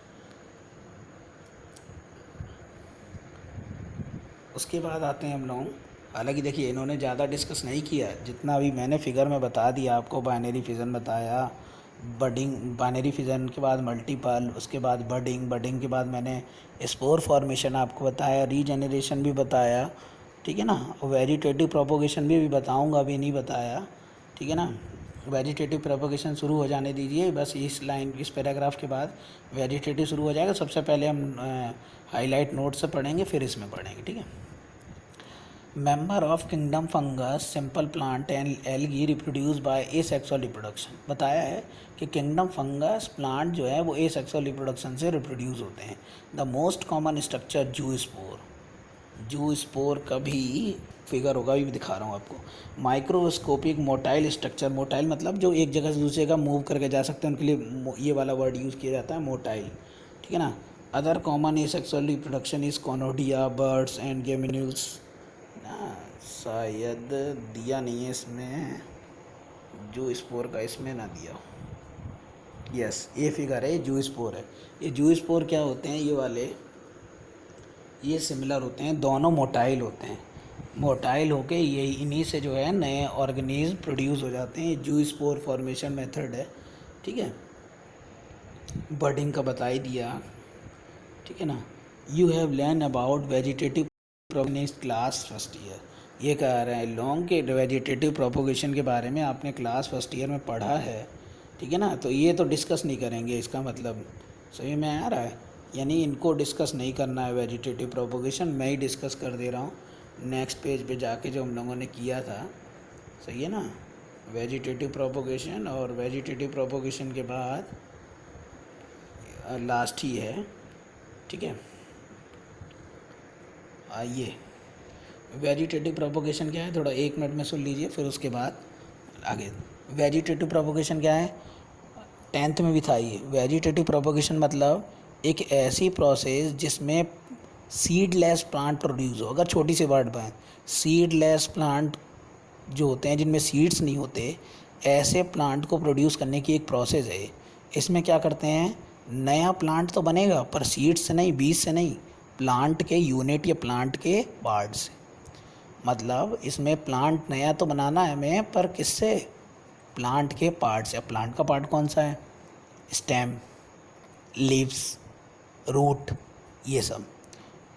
उसके बाद आते हैं हम लोग, हालांकि देखिए इन्होंने ज़्यादा डिस्कस नहीं किया, जितना अभी मैंने फिगर में बता दिया आपको। बाइनरी फिजन बताया, बडिंग, बाइनरी फिजन के बाद मल्टीपल, उसके बाद बडिंग, बडिंग के बाद मैंने स्पोर फॉर्मेशन आपको बताया, रीजेनरेशन भी बताया। ठीक है ना, और वेजिटेटिव प्रोपोगेशन भी बताऊंगा, अभी नहीं बताया। ठीक है ना, वेजिटेटिव प्रोपोगेशन शुरू हो जाने दीजिए, बस इस लाइन, इस पैराग्राफ के बाद वेजिटेटिव शुरू हो जाएगा। सबसे पहले हम हाईलाइट नोट से पढ़ेंगे, फिर इसमें पढ़ेंगे। ठीक है, member of kingdom fungus, simple plant and algae reproduce by asexual reproduction. बताया है कि किंगडम फंगस प्लांट जो है वो एसेक्सुअल रिप्रोडक्शन से रिप्रोड्यूस होते हैं। द मोस्ट कॉमन स्ट्रक्चर जू स्पोर, जू स्पोर का भी फिगर होगा, अभी दिखा रहा हूँ आपको। माइक्रोस्कोपिक मोटाइल स्ट्रक्चर, मोटाइल मतलब जो एक जगह से दूसरी जगह मूव करके जा सकते हैं, उनके लिए ये वाला वर्ड यूज़ किया जाता है, मोटाइल। ठीक है ना। Other common asexual reproduction is conidia, buds and gemmules. शायद दिया नहीं है इसमें, जू स्पोर का इसमें ना दिया। यस, ये फिगर है, जू स्पोर है। ये जू स्पोर क्या होते हैं, ये वाले, ये सिमिलर होते हैं, दोनों मोटाइल होते हैं। मोटाइल होके ये इन्हीं से जो है नए ऑर्गेनिज्म प्रोड्यूस हो जाते हैं। जू स्पोर फॉर्मेशन मेथड है। ठीक है, बडिंग का बता ही दिया। ठीक है ना। You have learn about vegetative propagation class first year, ये कह रहे हैं लॉन्ग के वेजिटेटिव प्रोपोगेशन के बारे में आपने क्लास फर्स्ट ईयर में पढ़ा है। ठीक है ना, तो ये तो डिस्कस नहीं करेंगे, इसका मतलब सही में आ रहा है, यानी इनको डिस्कस नहीं करना है वेजिटेटिव प्रोपोगेशन, मैं ही डिस्कस कर दे रहा हूँ नेक्स्ट पेज पे जाके जो हम लोगों ने किया था। सही है ना, वेजिटेटिव प्रोपोगेशन, और वेजिटेटिव प्रोपोगेशन के बाद लास्ट ही है। ठीक है, आइए, वेजिटेटिव प्रोपोगेशन क्या है, थोड़ा 1 मिनट में सुन लीजिए, फिर उसके बाद आगे। वेजिटेटिव प्रोपोगेशन क्या है, 10th में भी था ये। वेजिटेटिव प्रोपोगेशन मतलब एक ऐसी प्रोसेस जिसमें सीडलेस प्लांट प्रोड्यूस हो। अगर छोटी सी वर्ड में, सीडलेस प्लांट जो होते हैं जिनमें सीड्स नहीं होते, ऐसे प्लांट को प्रोड्यूस करने की एक प्रोसेस है। इसमें क्या करते हैं, नया प्लांट तो बनेगा पर सीड्स से नहीं, बीज से नहीं, प्लांट के यूनिट या प्लांट के पार्ट से। मतलब इसमें प्लांट नया तो बनाना है हमें, पर किससे, प्लांट के पार्ट से। अब प्लांट का पार्ट कौन सा है, स्टेम, लीव्स, रूट, ये सब।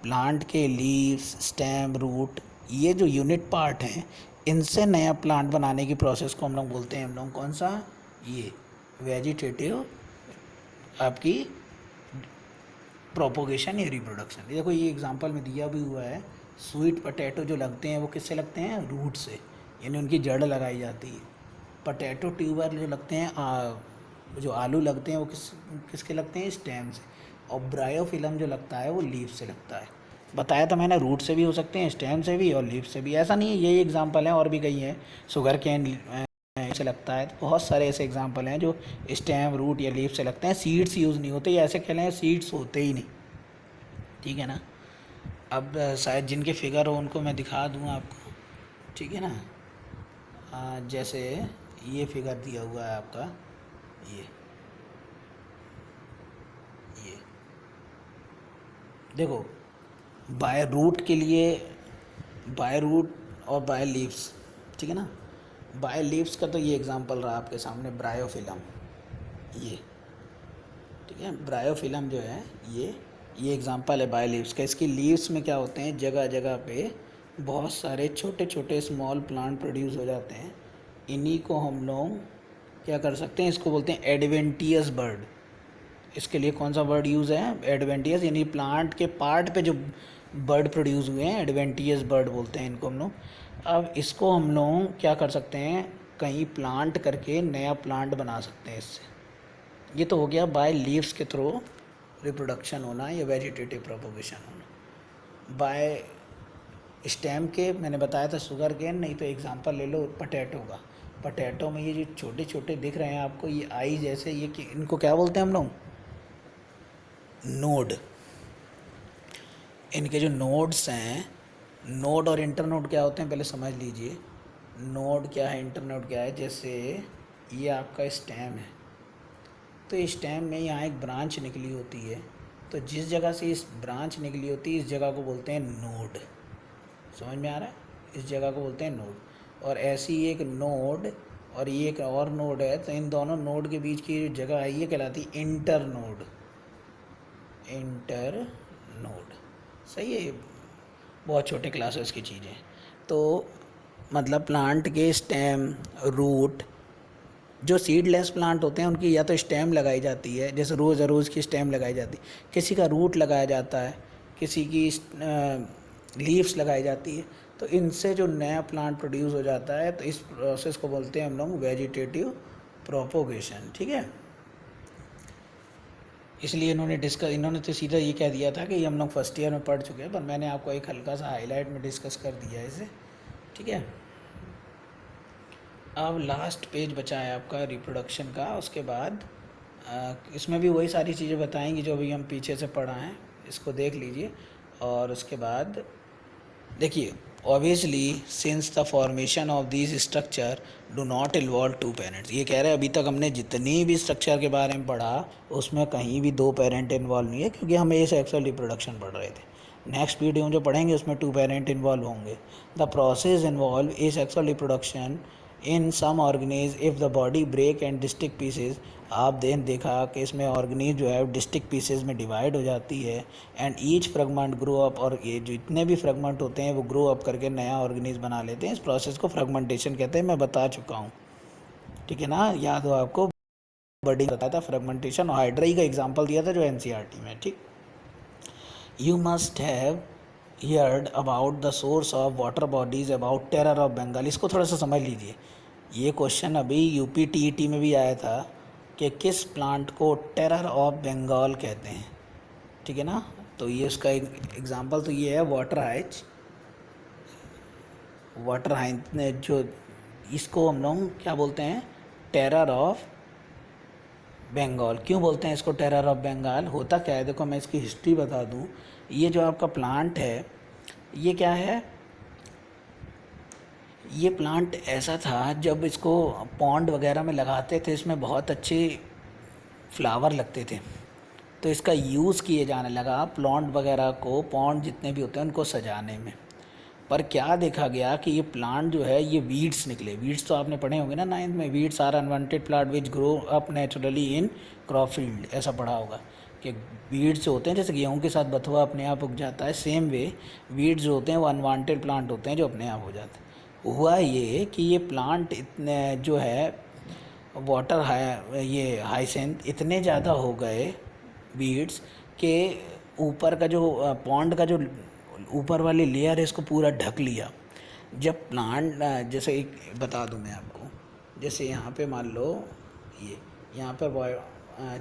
प्लांट के लीव्स, स्टेम, रूट, ये जो यूनिट पार्ट हैं, इनसे नया प्लांट बनाने की प्रोसेस को हम लोग बोलते हैं, हम लोग कौन सा, ये वेजिटेटिव आपकी प्रोपोगेशन या रिप्रोडक्शन। देखो ये एग्जांपल में दिया भी हुआ है, स्वीट पोटैटो जो लगते हैं वो किससे लगते हैं, रूट से, यानी उनकी जड़ लगाई जाती है। पोटैटो ट्यूबर जो लगते हैं, जो आलू लगते हैं वो किसके लगते हैं, स्टेम से। और ब्रायोफिलम जो लगता है वो लीफ से लगता है। बताया था मैंने, रूट से भी हो सकते हैं, स्टेम से भी और लीफ से भी। ऐसा नहीं है, यही एग्जांपल हैं, और भी कई हैं। शुगर कैन से लगता है, तो बहुत सारे ऐसे एग्जांपल हैं जो स्टेम, रूट या लीफ से लगते हैं। सीड्स यूज़ नहीं होते, या ऐसे कह लें सीड्स होते ही नहीं। ठीक है ना। अब शायद जिनके फिगर हो उनको मैं दिखा दूँ आपको। ठीक है ना, जैसे ये फिगर दिया हुआ है आपका, ये देखो, बाय रूट के लिए, बाय रूट और बाय लीव्स। ठीक है ना, बाय लीव्स का तो ये एग्जांपल रहा आपके सामने, ब्रायोफिलम, ये। ठीक है, ब्रायोफिलम जो है ये एग्जांपल है बाय लीव्स का। इसकी लीव्स में क्या होते हैं, जगह जगह पे बहुत सारे छोटे छोटे स्मॉल प्लांट प्रोड्यूस हो जाते हैं। इन्हीं को हम लोग क्या कर सकते हैं, इसको बोलते हैं एडवेंटियस बर्ड। इसके लिए कौन सा वर्ड यूज़ है, एडवेंटियस, यानी प्लांट के पार्ट पे जो बर्ड प्रोड्यूस हुए हैं, एडवेंटियस बर्ड बोलते हैं इनको हम लोग। अब इसको हम लोग क्या कर सकते हैं, कहीं प्लांट करके नया प्लांट बना सकते हैं इससे। ये तो हो गया बाय लीव्स के थ्रू रिप्रोडक्शन होना या वेजिटेटिव प्रोपोगेशन होना। बाय स्टेम के मैंने बताया था शुगर केन, नहीं तो एग्जांपल ले लो पोटैटो का। पोटैटो में ये जो छोटे छोटे दिख रहे हैं आपको, ये आई जैसे, ये इनको क्या बोलते हैं हम लोग? नोड। इनके जो नोड्स हैं, नोड और इंटरनोड क्या होते हैं पहले समझ लीजिए। नोड क्या है, इंटरनोड क्या है? जैसे ये आपका स्टेम है, तो स्टेम में यहाँ एक ब्रांच निकली होती है, तो जिस जगह से इस ब्रांच निकली होती है इस जगह को बोलते हैं नोड। समझ में आ रहा है? इस जगह को बोलते हैं नोड। और ऐसी एक नोड और ये एक और नोड है, तो इन दोनों नोड के बीच की जो जगह है ये कहलाती है इंटर नोड। इंटर नोड, सही है? बहुत छोटे क्लासेस की चीज़ें। तो मतलब प्लांट के स्टेम, रूट, जो सीडलेस प्लांट होते हैं उनकी या तो स्टेम लगाई जाती है, जैसे रोज़ की स्टेम लगाई जाती है, किसी का रूट लगाया जाता है, किसी की लीव्स लगाई जाती है। तो इनसे जो नया प्लांट प्रोड्यूस हो जाता है, तो इस प्रोसेस को बोलते हैं हम लोग वेजिटेटिव प्रोपोगेशन। ठीक है? इसलिए इन्होंने तो सीधा ये कह दिया था कि ये हम लोग फर्स्ट ईयर में पढ़ चुके हैं, पर मैंने आपको एक हल्का सा हाईलाइट में डिस्कस कर दिया है इसे। ठीक है? अब लास्ट पेज बचा है आपका रिप्रोडक्शन का। उसके बाद इसमें भी वही सारी चीज़ें बताएंगी जो अभी हम पीछे से पढ़ा है, इसको देख लीजिए। और उसके बाद देखिए, obviously since the formation of this structure do not involve two parents, ये कह रहे हैं अभी तक हमने जितनी भी स्ट्रक्चर के बारे में पढ़ा उसमें कहीं भी दो पेरेंट इन्वॉल्व नहीं है, क्योंकि हम ए सेक्सुअल रिप्रोडक्शन पढ़ रहे थे। नेक्स्ट वीडियो में जो पढ़ेंगे उसमें टू पेरेंट इन्वॉल्व होंगे। The process involve asexual reproduction in some organism if the body break and distinct pieces. आप देखा कि इसमें ऑर्गेनिज जो है डिस्टिक पीसेज में डिवाइड हो जाती है, and each fragment grow up, और ये जितने भी फ्रेगमेंट होते हैं वो ग्रो अप करके नया ऑर्गेनिज बना लेते हैं। इस प्रोसेस को फ्रेगमेंटेशन कहते हैं, मैं बता चुका हूँ। ठीक है ना? याद हो आपको? बर्डिंग बताया था, फ्रेगमेंटेशन, और हाइड्राई का एग्जाम्पल दिया था जो NCERT में। ठीक, you must have heard about the source of water bodies about terror of Bengal. इसको थोड़ा सा समझ लीजिए। ये क्वेश्चन अभी UP TET में भी आया था कि किस प्लांट को टेरर ऑफ बंगाल कहते हैं। ठीक है ना? तो ये उसका एक एग्जांपल तो ये है वाटर हाइच। वाटर हाइच ने जो, इसको हम लोग क्या बोलते हैं? Terror of Bengal. क्यों बोलते हैं इसको टेरर ऑफ बंगाल? होता क्या है, देखो मैं इसकी हिस्ट्री बता दूं। ये जो आपका प्लांट है, ये क्या है? ये प्लांट ऐसा था, जब इसको पॉन्ड वगैरह में लगाते थे इसमें बहुत अच्छे फ्लावर लगते थे, तो इसका यूज़ किए जाने लगा प्लांट वगैरह को, पॉन्ड जितने भी होते हैं उनको सजाने में। पर क्या देखा गया कि ये प्लांट जो है ये वीड्स निकले। वीड्स तो आपने पढ़े होंगे ना 9th में, weeds are unwanted plant which grow up naturally in crop field, ऐसा पढ़ा होगा कि वीड्स जो होते हैं, जैसे गेहूँ के साथ बथुआ अपने आप उग जाता है, सेम वे वीड्स जो होते हैं वो अनवांटेड प्लांट होते हैं जो अपने आप हो जाते हैं। हुआ ये कि ये प्लांट इतने जो है वाटर ये हाइसेंथ इतने ज़्यादा हो गए वीड्स के, ऊपर का जो पॉन्ड का जो ऊपर वाली लेयर है इसको पूरा ढक लिया। जब प्लांट, जैसे एक बता दूं मैं आपको, जैसे यहाँ पे मान लो ये यहाँ पर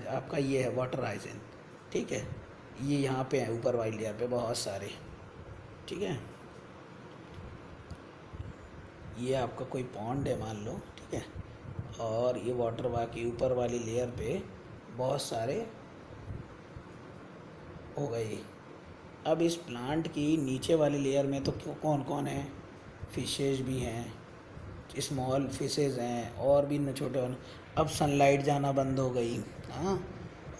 आपका ये है वाटर हाइसेंथ। ठीक है? ये यहाँ पे है ऊपर वाली लेयर पे बहुत सारे। ठीक है? ये आपका कोई पॉन्ड है मान लो। ठीक है? और ये वाटर बाकी ऊपर वाली लेयर पे बहुत सारे हो गए। अब इस प्लांट की नीचे वाली लेयर में तो कौन कौन है? फिशेज भी हैं, स्मॉल फिशेज हैं, और भी छोटे। अब सनलाइट जाना बंद हो गई, हाँ,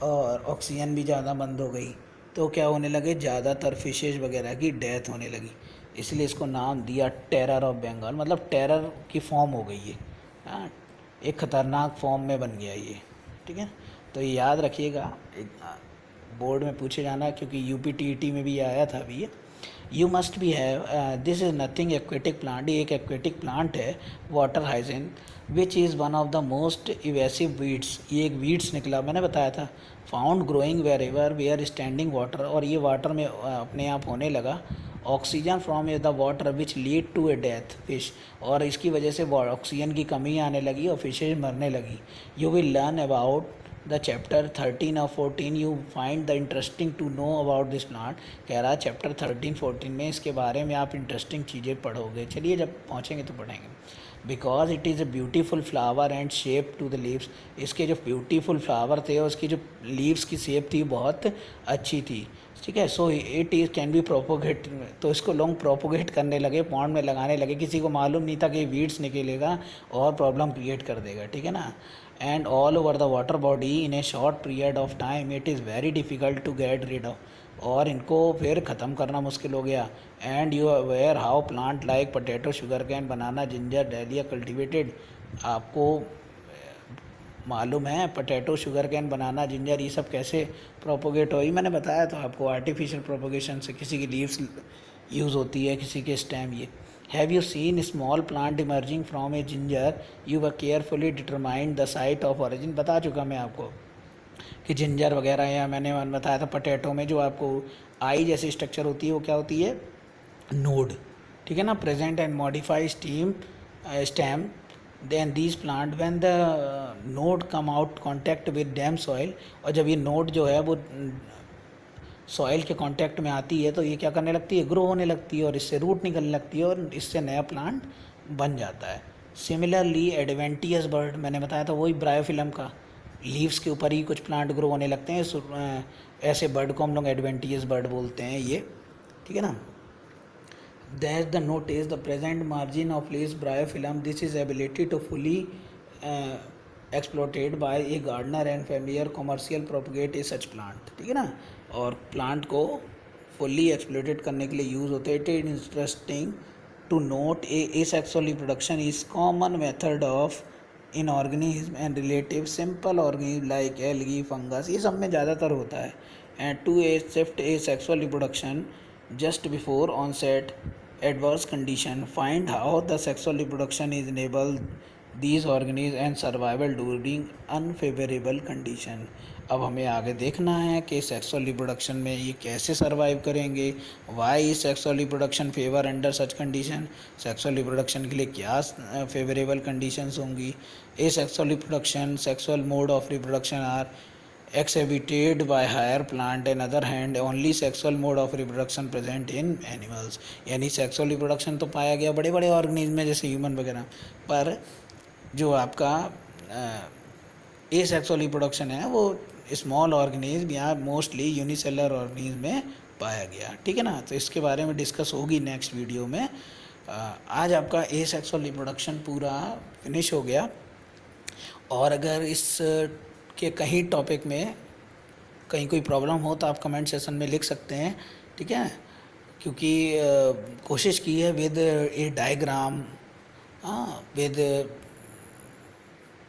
और ऑक्सीजन भी ज़्यादा बंद हो गई, तो क्या होने लगे? ज़्यादातर फिशेज वगैरह की डेथ होने लगी। इसलिए इसको नाम दिया टेरर ऑफ बंगाल, मतलब टेरर की फॉर्म हो गई है। हाँ, एक ख़तरनाक फॉर्म में बन गया ये। ठीक है? तो ये याद रखिएगा, बोर्ड में पूछे जाना, क्योंकि UP TET में भी आया था अभी ये। यू मस्ट भी have, this is nothing aquatic plant, ये एक एक्वेटिक प्लांट है water hyacinth, which is one of the most invasive weeds. ये एक वीड्स निकला, मैंने बताया था, found growing wherever where standing water, और ये वाटर में अपने आप होने लगा। Oxygen from the water which lead to a death fish, और इसकी वजह से ऑक्सीजन की कमी आने लगी और फिशेज मरने लगी। You will learn about the chapter 13 और 14, you find the interesting to know about this plant. कह रहा है चैप्टर 13-14 में इसके बारे में आप इंटरेस्टिंग चीज़ें पढ़ोगे। चलिए जब पहुँचेंगे तो पढ़ेंगे। Because it is a beautiful flower and shape to the leaves. इसके जो ब्यूटीफुल फ्लावर थे और उसकी जो लीव्स की शेप थी बहुत अच्छी थी, ठीक है। So it is can be propagate, तो इसको लोग प्रोपोगेट करने लगे, पॉन्ड में लगाने लगे। किसी को मालूम नहीं था कि वीड्स निकलेगा और प्रॉब्लम क्रिएट कर देगा, ठीक है ना। And all over the water body in a short period of time it is very difficult to get rid of, और इनको फिर ख़त्म करना मुश्किल हो गया। And you aware how plant like potato, sugar cane, banana, ginger, dahlia cultivated. आपको मालूम है potato, sugar cane, banana, ginger ये सब कैसे प्रोपोगेट हुई? मैंने बताया तो आपको, आर्टिफिशियल प्रोपोगेशन से। किसी की लीव्स यूज़ होती है, किसी के स्टेम। ये have you seen small plant emerging from A ginger, you were carefully determined the site of origin. बता चुका मैं आपको कि जिंजर वगैरह, या मैंने बताया था पोटैटो में जो आपको आई जैसी स्ट्रक्चर होती है वो क्या होती है? नोड, ठीक है ना। Present and modify steam stem then these plant when the node come out contact with damp soil, और जब ये नोड जो है वो सॉइल के कांटेक्ट में आती है तो ये क्या करने लगती है? ग्रो होने लगती है, और इससे रूट निकलने लगती है, और इससे नया प्लांट बन जाता है। सिमिलरली एडवेंटियस बर्ड, मैंने बताया था वही ब्रायोफिलम का, लीव्स के ऊपर ही कुछ प्लांट ग्रो होने लगते हैं। ऐसे बर्ड को हम लोग एडवेंटियस बर्ड बोलते हैं ये, ठीक है ना। There's the notice the present margin of leaves bryophyllum. This is ability to fully exploited by a gardener and familiar commercial propagate a such plant, ठीक है ना। और प्लांट को फुल्ली एक्सप्लोइटेड करने के लिए यूज़ होते हैं। It is interesting to note a asexual reproduction is common method of in organism and relative simple organism like algae, fungus, ये सब में ज़्यादातर होता है। and to a shift asexual reproduction just before onset adverse condition, find how the sexual reproduction is enable these organisms and survival during unfavorable condition। अब हमें आगे देखना है कि सेक्सुअल रिप्रोडक्शन में ये कैसे सर्वाइव करेंगे। Why sexual reproduction favour under such condition, sexual reproduction के लिए क्या फेवरेबल कंडीशंस होंगी। Asexual reproduction sexual mode of reproduction are exhibited by higher plant, and other hand only sexual mode of reproduction present in animals। यानी sexual reproduction तो पाया गया बड़े बड़े ऑर्गेनिज्म में जैसे ह्यूमन वगैरह, पर जो आपका ए सेक्सुअल रिप्रोडक्शन है वो स्मॉल ऑर्गेनिज्म या मोस्टली यूनिसेलर ऑर्गेनिज्म में पाया गया, ठीक है ना। तो इसके बारे में डिस्कस होगी नेक्स्ट वीडियो में। आज आपका ए सेक्सुअल रिप्रोडक्शन पूरा फिनिश हो गया, और अगर इस के कहीं टॉपिक में कहीं कोई प्रॉब्लम हो तो आप कमेंट सेशन में लिख सकते हैं, ठीक है। क्योंकि कोशिश की है विद ए डायग्राम, हाँ, विद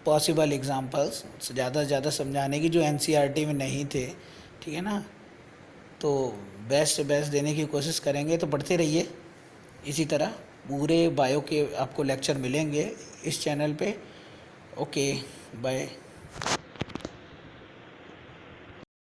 पॉसिबल एग्जांपल्स ज़्यादा से ज़्यादा समझाने की, जो एनसीईआरटी में नहीं थे, ठीक है ना। तो बेस्ट से बेस्ट देने की कोशिश करेंगे। तो पढ़ते रहिए इसी तरह, पूरे बायो के आपको लेक्चर मिलेंगे इस चैनल पे। Okay, bye.